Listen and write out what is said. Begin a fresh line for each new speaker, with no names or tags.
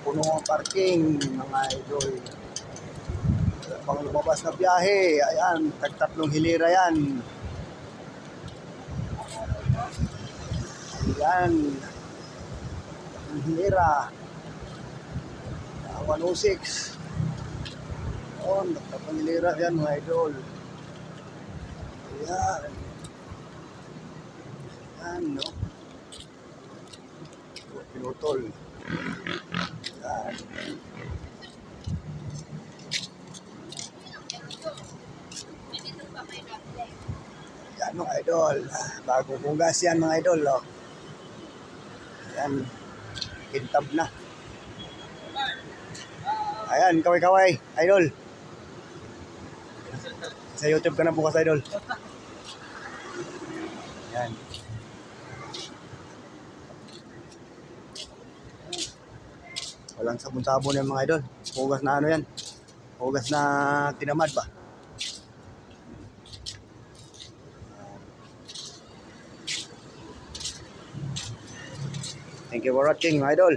puno ang parking mga idol. Wala pang lumabas na biyahe. Ayan, tagtatlong hilira yan. Ayan. Tatlong hilira. 106. Oh, tatlong hilira yan mga idol. Ayan. Ayan, no? Pinutol. Ayan. Yan mga idol. Bagong hugas yan mga idol. Oh. Ayan. Kintab na. Ayan, kaway-kaway. Idol. Sa YouTube ka na bukas idol. Ayan. Walang sabon-sabon yan mga idol. Hugas na ano yan. Hugas na tinamad ba. Thank you for watching mga idol.